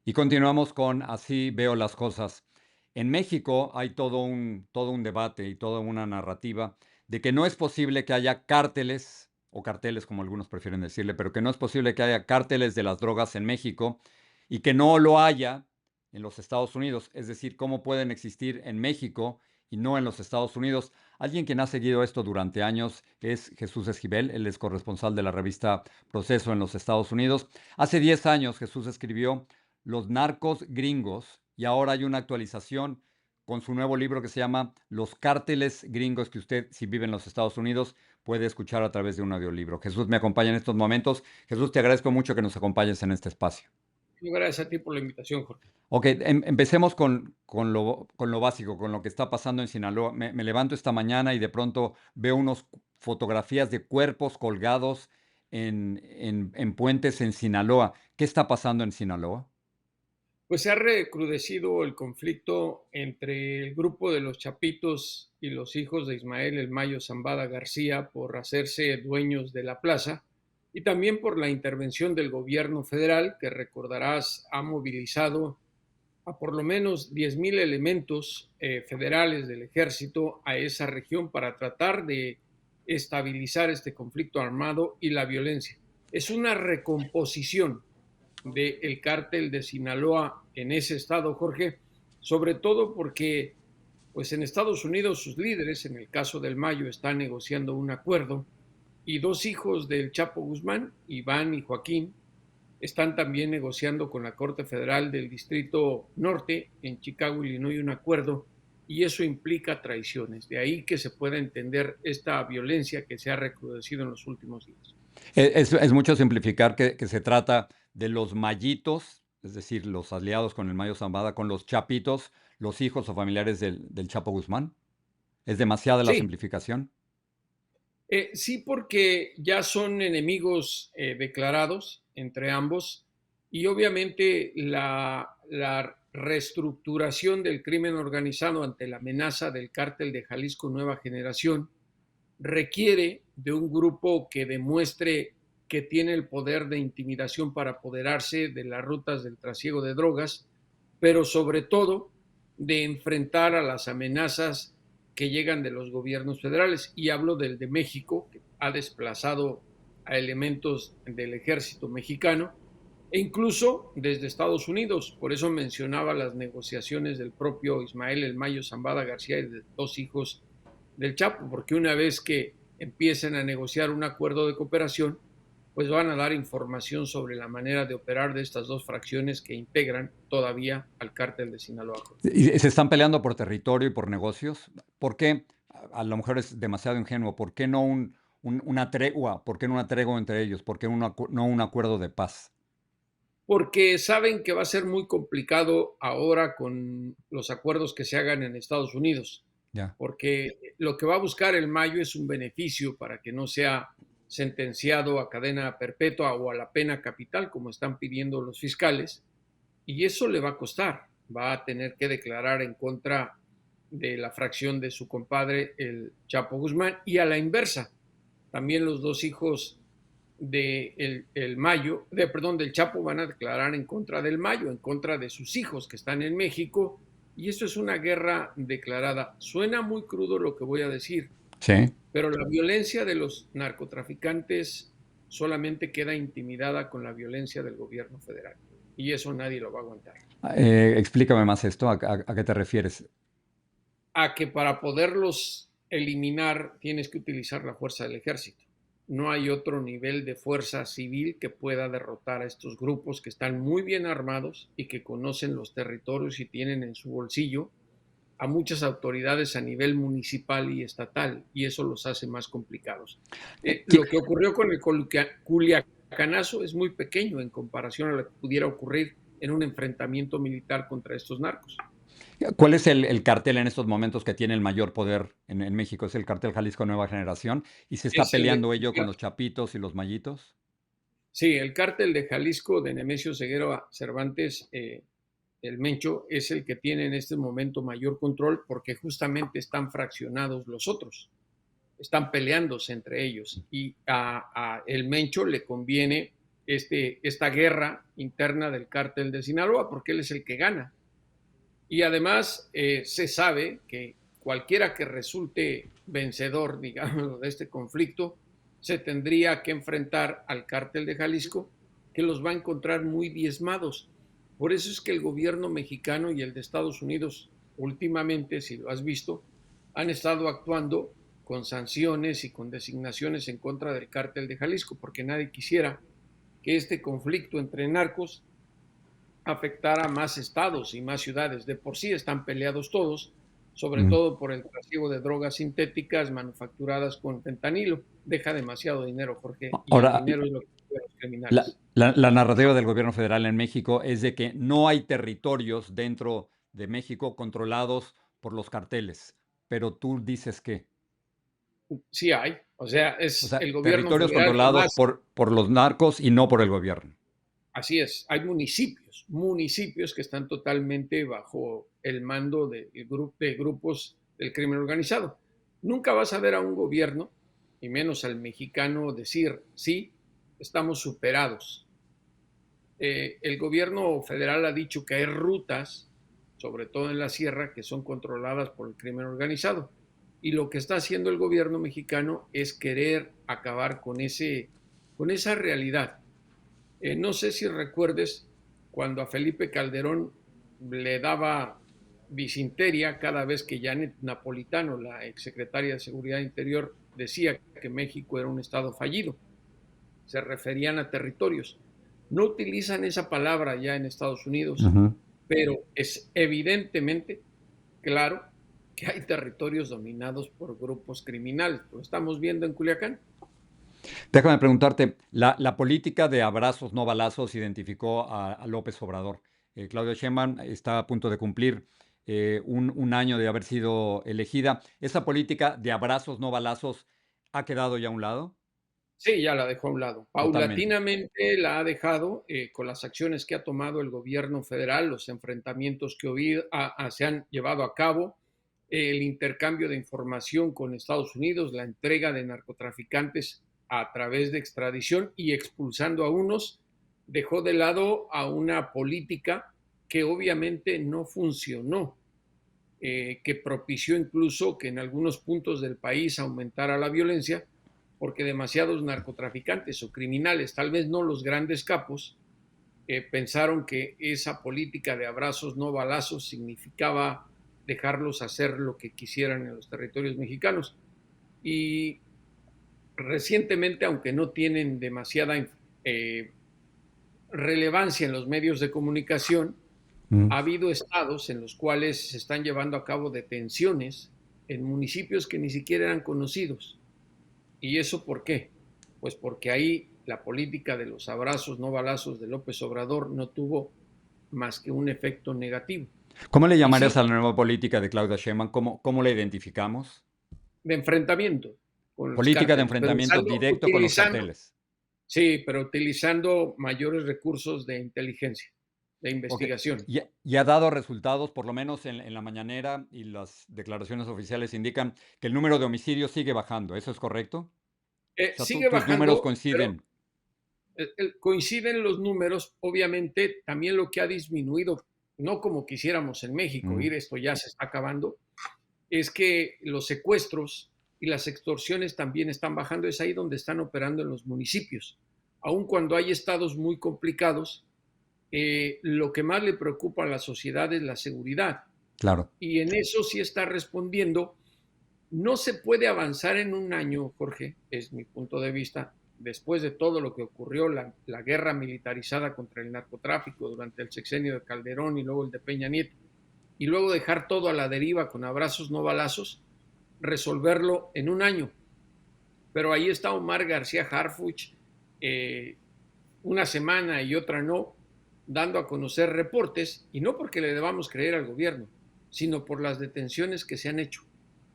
Y continuamos con Así veo las cosas. En México hay todo un debate y toda una narrativa de que no es posible que haya cárteles, o carteles como algunos prefieren decirle, pero que no es posible que haya cárteles de las drogas en México y que no lo haya en los Estados Unidos. Es decir, cómo pueden existir en México y no en los Estados Unidos. Alguien quien ha seguido esto durante años es Jesús Esquivel, él es corresponsal de la revista Proceso en los Estados Unidos. Hace 10 años Jesús escribió Los narcos gringos, y ahora hay una actualización con su nuevo libro que se llama Los cárteles gringos, que usted, si vive en los Estados Unidos, puede escuchar a través de un audiolibro. Jesús me acompaña en estos momentos. Jesús, te agradezco mucho que nos acompañes en este espacio. Gracias a ti por la invitación, Jorge. Ok, empecemos con lo básico, con lo que está pasando en Sinaloa. Me levanto esta mañana y de pronto veo unas fotografías de cuerpos colgados en puentes en Sinaloa. ¿Qué está pasando en Sinaloa? Pues se ha recrudecido el conflicto entre el grupo de los Chapitos y los hijos de Ismael El Mayo Zambada García por hacerse dueños de la plaza y también por la intervención del gobierno federal, que recordarás ha movilizado a por lo menos 10,000 elementos federales del ejército a esa región para tratar de estabilizar este conflicto armado y la violencia. Es una recomposición del cártel de Sinaloa en ese estado, Jorge, sobre todo porque pues en Estados Unidos sus líderes, en el caso del Mayo, están negociando un acuerdo y dos hijos del Chapo Guzmán, Iván y Joaquín, están también negociando con la Corte Federal del Distrito Norte en Chicago, Illinois, un acuerdo y eso implica traiciones. De ahí que se pueda entender esta violencia que se ha recrudecido en los últimos días. Es mucho simplificar que se trata de los mayitos, es decir, los aliados con el Mayo Zambada, con los chapitos, los hijos o familiares del Chapo Guzmán. ¿Es demasiada la Sí, simplificación? sí, porque ya son enemigos declarados entre ambos y obviamente la reestructuración del crimen organizado ante la amenaza del cártel de Jalisco Nueva Generación requiere de un grupo que demuestre que tiene el poder de intimidación para apoderarse de las rutas del trasiego de drogas, pero sobre todo de enfrentar a las amenazas que llegan de los gobiernos federales. Y hablo del de México, que ha desplazado a elementos del ejército mexicano, e incluso desde Estados Unidos. Por eso mencionaba las negociaciones del propio Ismael El Mayo Zambada García y de dos hijos del Chapo, porque una vez que empiecen a negociar un acuerdo de cooperación, pues van a dar información sobre la manera de operar de estas dos fracciones que integran todavía al cártel de Sinaloa. ¿Y se están peleando por territorio y por negocios? ¿Por qué? A lo mejor es demasiado ingenuo. ¿Por qué no una tregua? ¿Por qué no una tregua entre ellos? ¿Por qué no un acuerdo de paz? Porque saben que va a ser muy complicado ahora con los acuerdos que se hagan en Estados Unidos, Ya. porque lo que va a buscar el Mayo es un beneficio para que no sea sentenciado a cadena perpetua o a la pena capital, como están pidiendo los fiscales, y eso le va a costar. Va a tener que declarar en contra de la fracción de su compadre, el Chapo Guzmán, y a la inversa. También los dos hijos el Mayo, perdón, del Chapo van a declarar en contra del Mayo, en contra de sus hijos que están en México, y eso es una guerra declarada. Suena muy crudo lo que voy a decir, Sí. pero la violencia de los narcotraficantes solamente queda intimidada con la violencia del gobierno federal, y eso nadie lo va a aguantar. Explícame más esto. ¿A qué te refieres? A que para poderlos eliminar tienes que utilizar la fuerza del ejército. No hay otro nivel de fuerza civil que pueda derrotar a estos grupos que están muy bien armados y que conocen los territorios y tienen en su bolsillo a muchas autoridades a nivel municipal y estatal, y eso los hace más complicados. Ti- Lo que ocurrió con el Culiacanazo es muy pequeño en comparación a lo que pudiera ocurrir en un enfrentamiento militar contra estos narcos. ¿Cuál es el cartel en estos momentos que tiene el mayor poder en México? ¿Es el cartel Jalisco Nueva Generación? ¿Y se está Es el, peleando ello con los chapitos y los mayitos? Sí, el cártel de Jalisco de Nemesio Ceguera Cervantes, el Mencho, es el que tiene en este momento mayor control porque justamente están fraccionados los otros, están peleándose entre ellos y a el Mencho le conviene esta guerra interna del cártel de Sinaloa, porque él es el que gana. Y además se sabe que cualquiera que resulte vencedor, digamos, de este conflicto, se tendría que enfrentar al cártel de Jalisco, que los va a encontrar muy diezmados. Por eso es que el gobierno mexicano y el de Estados Unidos últimamente, si lo has visto, han estado actuando con sanciones y con designaciones en contra del cártel de Jalisco, porque nadie quisiera que este conflicto entre narcos afectara a más estados y más ciudades. De por sí están peleados todos, sobre Mm. todo por el trasiego de drogas sintéticas manufacturadas con fentanilo. Deja demasiado dinero, Jorge, y el Ahora, dinero es lo que quieren los la, criminales. la narrativa del gobierno federal en México es de que no hay territorios dentro de México controlados por los carteles, pero tú dices que, Sí hay, o sea, o es sea, el gobierno territorios federal controlados jamás. por los narcos y no por el gobierno. Así es, hay municipios que están totalmente bajo el mando de grupos del crimen organizado. Nunca vas a ver a un gobierno, y menos al mexicano, decir, sí, estamos superados. El gobierno federal ha dicho que hay rutas, sobre todo en la sierra, que son controladas por el crimen organizado. Y lo que está haciendo el gobierno mexicano es querer acabar con esa realidad. No sé si recuerdes cuando a Felipe Calderón le daba disentería cada vez que Janet Napolitano, la exsecretaria de Seguridad Interior, decía que México era un estado fallido. Se referían a territorios. No utilizan esa palabra ya en Estados Unidos, Ujú. pero es evidentemente claro que hay territorios dominados por grupos criminales. Lo estamos viendo en Culiacán. Déjame preguntarte, la política de abrazos, no balazos, identificó a López Obrador. Claudia Sheinbaum está a punto de cumplir un año de haber sido elegida. ¿Esa política de abrazos, no balazos, ha quedado ya a un lado? Sí, ya la dejó a un lado. Totalmente. Paulatinamente la ha dejado con las acciones que ha tomado el gobierno federal, los enfrentamientos que se han llevado a cabo, el intercambio de información con Estados Unidos, la entrega de narcotraficantes a través de extradición y expulsando a unos, dejó de lado a una política que obviamente no funcionó, que propició incluso que en algunos puntos del país aumentara la violencia porque demasiados narcotraficantes o criminales, tal vez no los grandes capos, pensaron que esa política de abrazos no balazos significaba dejarlos hacer lo que quisieran en los territorios mexicanos. Y recientemente, aunque no tienen demasiada relevancia en los medios de comunicación, Mm. ha habido estados en los cuales se están llevando a cabo detenciones en municipios que ni siquiera eran conocidos. ¿Y eso por qué? Pues porque ahí la política de los abrazos, no balazos de López Obrador no tuvo más que un efecto negativo. ¿Cómo le Y llamarías sí, a la nueva política de Claudia Sheinbaum? ¿Cómo la identificamos? de enfrentamiento con los Política de cárteles, pero enfrentamiento directo con los carteles. sí, pero utilizando mayores recursos de inteligencia, de Ok. investigación. Y ha dado resultados, por lo menos en la mañanera, y las declaraciones oficiales indican que el número de homicidios sigue bajando. ¿Eso es correcto? O sea, Sigue tus números bajando, pero coinciden. coinciden los números, obviamente también lo que ha disminuido, no como quisiéramos en México, Mm. ir esto ya se está acabando, es que los secuestros y las extorsiones también están bajando, es ahí donde están operando en los municipios. Aun cuando hay estados muy complicados, lo que más le preocupa a la sociedad es la seguridad. Claro. Y en eso sí está respondiendo. No se puede avanzar en un año, Jorge, es mi punto de vista, después de todo lo que ocurrió, la guerra militarizada contra el narcotráfico durante el sexenio de Calderón y luego el de Peña Nieto, y luego dejar todo a la deriva con abrazos no balazos, resolverlo en un año. Pero ahí está Omar García Harfuch, eh, una semana y otra no, dando a conocer reportes, y no porque le debamos creer al gobierno, sino por las detenciones que se han hecho.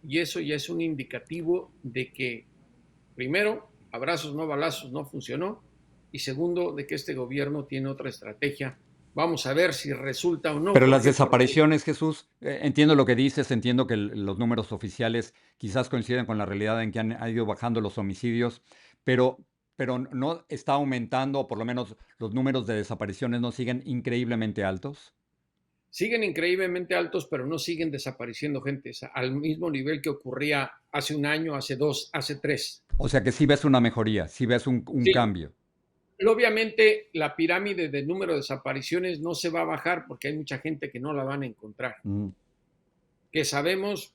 Y eso ya es un indicativo de que, primero, abrazos no balazos no funcionó, y segundo, de que este gobierno tiene otra estrategia. Vamos a ver si resulta o no, Pero las Jorge, porque desapariciones, Jesús, entiendo lo que dices, entiendo que los números oficiales quizás coinciden con la realidad en que han ido bajando los homicidios, pero pero ¿no está aumentando, o por lo menos los números de desapariciones no siguen increíblemente altos? Siguen increíblemente altos, pero no siguen desapareciendo gente al mismo nivel que ocurría hace un año, hace 2, hace 3. O sea que sí ves una mejoría, sí ves un Sí, cambio. obviamente la pirámide del número de desapariciones no se va a bajar porque hay mucha gente que no la van a encontrar. Mm. Que sabemos,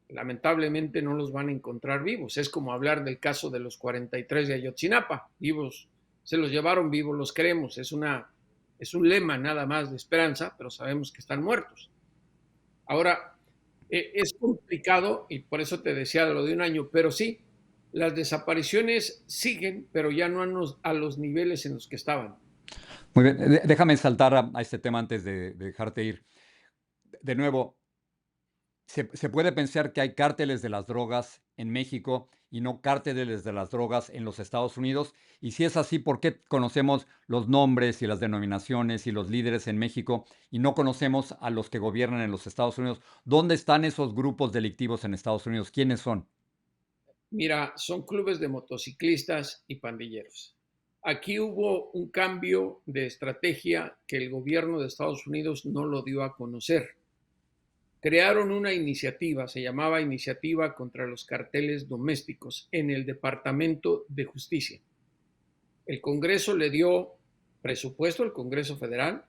lamentablemente no los van a encontrar vivos. Es como hablar del caso de los 43 de Ayotzinapa. Vivos, se los llevaron vivos, los creemos. Es un lema nada más de esperanza, pero sabemos que están muertos. Ahora, es complicado y por eso te decía lo de un año, pero sí, las desapariciones siguen, pero ya no a los niveles en los que estaban. Muy bien, déjame saltar a este tema antes de dejarte ir. De nuevo, ¿se puede pensar que hay cárteles de las drogas en México y no cárteles de las drogas en los Estados Unidos? Y si es así, ¿por qué conocemos los nombres y las denominaciones y los líderes en México y no conocemos a los que gobiernan en los Estados Unidos? ¿Dónde están esos grupos delictivos en Estados Unidos? ¿Quiénes son? Mira, son clubes de motociclistas y pandilleros. Aquí hubo un cambio de estrategia que el gobierno de Estados Unidos no lo dio a conocer. Crearon una iniciativa, se llamaba Iniciativa contra los Carteles Domésticos, en el Departamento de Justicia. El Congreso le dio presupuesto al Congreso Federal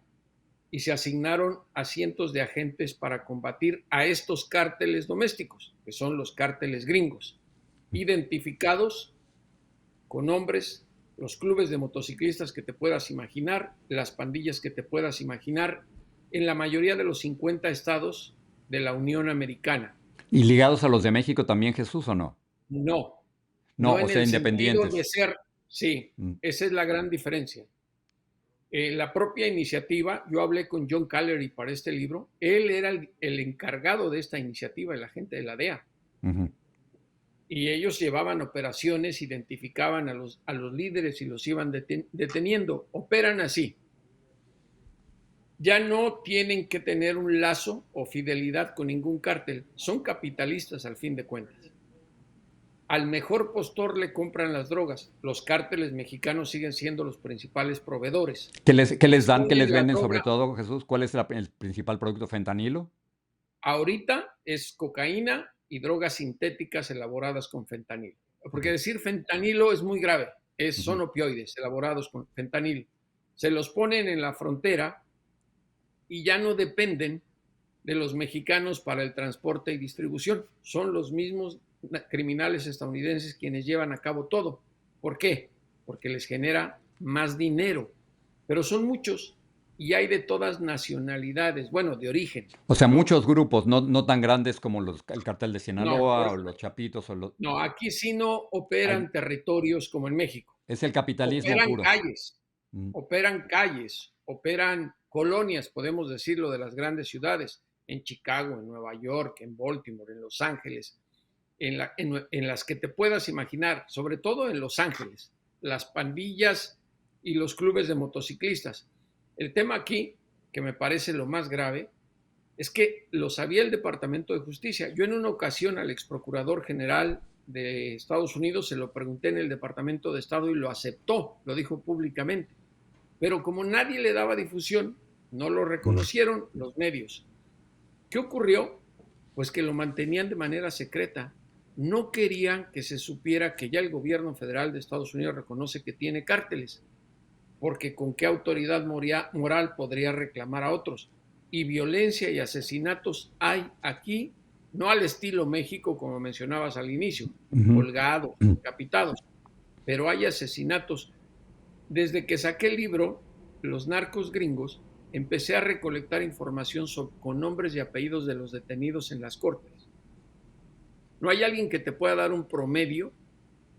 y se asignaron a cientos de agentes para combatir a estos cárteles domésticos, que son los cárteles gringos, identificados con nombres, los clubes de motociclistas que te puedas imaginar, las pandillas que te puedas imaginar, en la mayoría de los 50 estados de la Unión Americana. ¿Y ligados a los de México también, Jesús, o no? No, No, no o en sea, el sentido de independientes. ser, sí, Mm, esa es la gran diferencia. La propia iniciativa, yo hablé con John Callery para este libro, él era el encargado de esta iniciativa, el agente de la DEA, ujú. y ellos llevaban operaciones, identificaban a los líderes y los iban deteniendo. Operan así. Ya no tienen que tener un lazo o fidelidad con ningún cártel, son capitalistas al fin de cuentas. Al mejor postor le compran las drogas. Los cárteles mexicanos siguen siendo los principales proveedores. ¿Qué les dan? ¿Qué les Esconden la venden sobre droga. todo, Jesús? ¿Cuál es el principal producto? ¿Fentanilo? Ahorita es cocaína y drogas sintéticas elaboradas con fentanilo. Porque Ujú, decir fentanilo es muy grave. ujú. Son opioides elaborados con fentanilo. Se los ponen en la frontera y ya no dependen de los mexicanos para el transporte y distribución. Son los mismos criminales estadounidenses quienes llevan a cabo todo. ¿Por qué? Porque les genera más dinero. Pero son muchos y hay de todas nacionalidades, bueno, de origen, O sea, ¿no? muchos grupos, no tan grandes como el cartel de No, Sinaloa, o los Chapitos, no, aquí sí no hay operan territorios como en México. es el capitalismo Operan puro. calles, Mm, operan calles, operan colonias, podemos decirlo, de las grandes ciudades, en Chicago, en Nueva York, en Baltimore, en Los Ángeles, en las que te puedas imaginar, sobre todo en Los Ángeles, las pandillas y los clubes de motociclistas. El tema aquí, que me parece lo más grave, es que lo sabía el Departamento de Justicia. Yo en una ocasión al ex procurador general de Estados Unidos se lo pregunté en el Departamento de Estado y lo aceptó, lo dijo públicamente. Pero como nadie le daba difusión, no lo mm. reconocieron los medios. ¿Qué ocurrió? Pues que lo mantenían de manera secreta. No querían que se supiera que ya el gobierno federal de Estados Unidos reconoce que tiene cárteles, porque con qué autoridad moral podría reclamar a otros. Y violencia y asesinatos hay aquí, no al estilo México, como mencionabas al inicio, Ujú. colgados, decapitados, pero hay asesinatos. Desde que saqué el libro, Los narcos gringos, empecé a recolectar información con nombres y apellidos de los detenidos en las cortes. No hay alguien que te pueda dar un promedio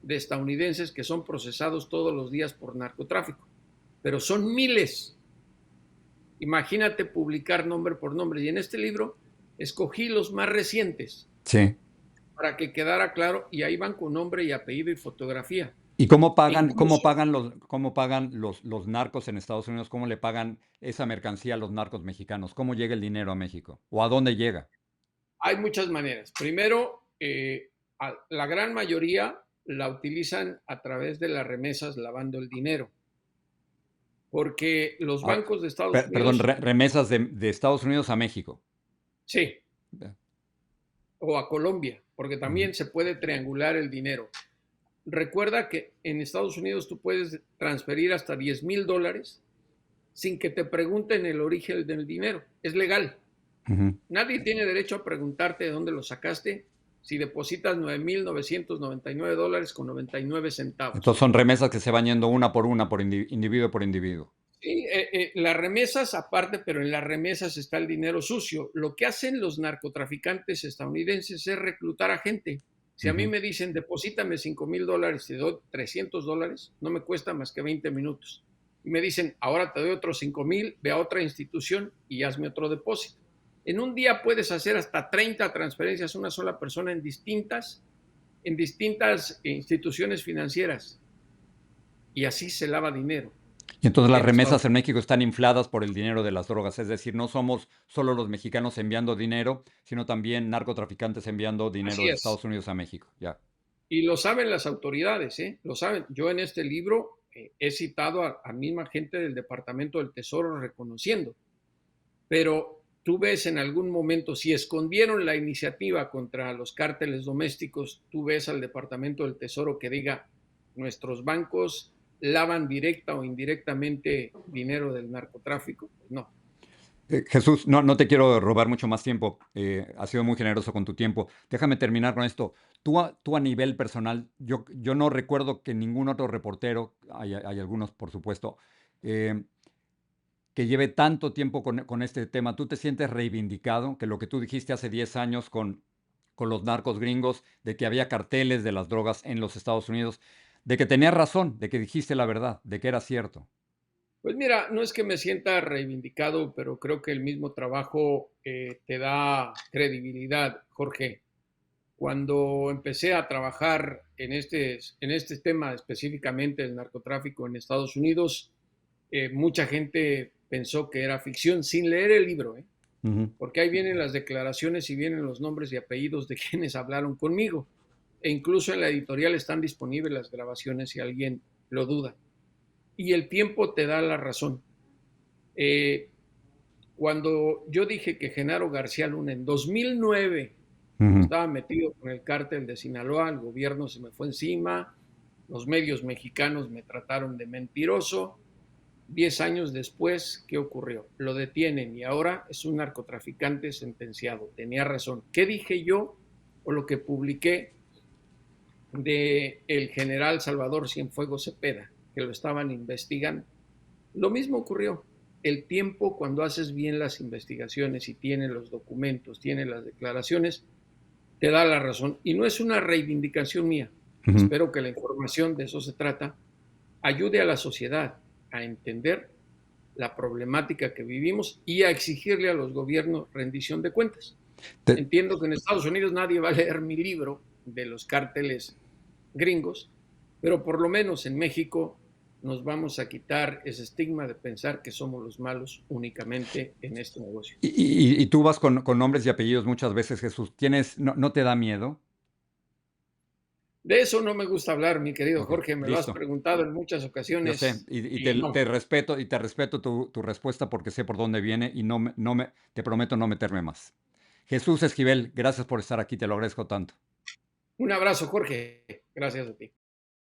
de estadounidenses que son procesados todos los días por narcotráfico, pero son miles. Imagínate publicar nombre por nombre. Y en este libro escogí los más recientes Sí. para que quedara claro y ahí van con nombre y apellido y fotografía. ¿Y cómo E pagan cómo incluso pagan los cómo pagan los narcos en Estados Unidos? ¿Cómo le pagan esa mercancía a los narcos mexicanos? ¿Cómo llega el dinero a México? ¿O a dónde llega? hay muchas maneras. Primero, la gran mayoría la utilizan a través de las remesas lavando el dinero, porque los Ah, bancos de Estados perdón, Unidos, remesas de Estados Unidos a México. sí, Ya. o a Colombia, porque Ujú. también se puede triangular el dinero. Recuerda que en Estados Unidos tú puedes transferir hasta $10,000 sin que te pregunten el origen del dinero. Es legal. Ujú. Nadie tiene derecho a preguntarte de dónde lo sacaste si depositas $9,999 con 99 Entonces centavos. son remesas que se van yendo una, por individuo por individuo. Sí, las remesas aparte, pero en las remesas está el dinero sucio. Lo que hacen los narcotraficantes estadounidenses es reclutar a gente. Si a mí Ujú. me dicen, deposítame $5,000, te doy $300, no me cuesta más que 20 minutos. Y me dicen, ahora te doy otros 5,000, ve a otra institución y hazme otro depósito. En un día puedes hacer hasta 30 transferencias a una sola persona en distintas instituciones financieras. Y así se lava dinero Y entonces las en Estados remesas en Unidos. México están infladas por el dinero de las drogas, es decir, no somos solo los mexicanos enviando dinero, sino también narcotraficantes enviando dinero Así de es. Estados Unidos a México. Ya. Y lo saben las autoridades, ¿eh? Lo saben. Yo en este libro he citado a misma gente del Departamento del Tesoro reconociendo, pero tú ves en algún momento, si escondieron la iniciativa contra los cárteles domésticos, tú ves al Departamento del Tesoro que diga, nuestros bancos lavan directa o indirectamente dinero del narcotráfico. No. Jesús, no te quiero robar mucho más tiempo. Has sido muy generoso con tu tiempo. Déjame terminar con esto. Tú a nivel personal, yo no recuerdo que ningún otro reportero, hay algunos por supuesto, eh, que lleve tanto tiempo con este tema. ¿Tú te sientes reivindicado? Que lo que tú dijiste hace 10 años con los narcos gringos, de que había carteles de las drogas en los Estados Unidos, de que tenías razón, de que dijiste la verdad, de que era cierto. Pues mira, no es que me sienta reivindicado, pero creo que el mismo trabajo te da credibilidad, Jorge. Cuando empecé a trabajar en este tema específicamente el narcotráfico en Estados Unidos, mucha gente pensó que era ficción sin leer el libro, ¿eh? Ujú. Porque ahí vienen las declaraciones y vienen los nombres y apellidos de quienes hablaron conmigo. E incluso en la editorial están disponibles las grabaciones si alguien lo duda. Y el tiempo te da la razón. Eh, Cuando yo dije que Genaro García Luna en 2009 Ujú. estaba metido con el cártel de Sinaloa, el gobierno se me fue encima, los medios mexicanos me trataron de mentiroso. 10 años después, ¿qué ocurrió? Lo detienen y ahora es un narcotraficante sentenciado. Tenía razón. ¿Qué dije yo o lo que publiqué de el general Salvador Cienfuegos Cepeda, que lo estaban investigando? Lo mismo ocurrió. El tiempo, cuando haces bien las investigaciones y tienes los documentos, tienes las declaraciones, te da la razón. Y no es una reivindicación mía. Ujú. Espero que la información, de eso se trata, ayude a la sociedad a entender la problemática que vivimos y a exigirle a los gobiernos rendición de cuentas. Te- Entiendo que en Estados Unidos nadie va a leer mi libro de los cárteles gringos, pero por lo menos en México nos vamos a quitar ese estigma de pensar que somos los malos únicamente en este negocio. y tú vas con nombres y apellidos muchas veces, Jesús. ¿No te da miedo? De eso no me gusta hablar, mi querido Ok, Jorge, me lo has listo. preguntado en muchas Yo sé, ocasiones y y te no. respeto, tu respuesta porque sé por dónde viene y te prometo no meterme más. Jesús Esquivel, gracias por estar aquí, te lo agradezco tanto. Un abrazo, Jorge. Gracias a ti.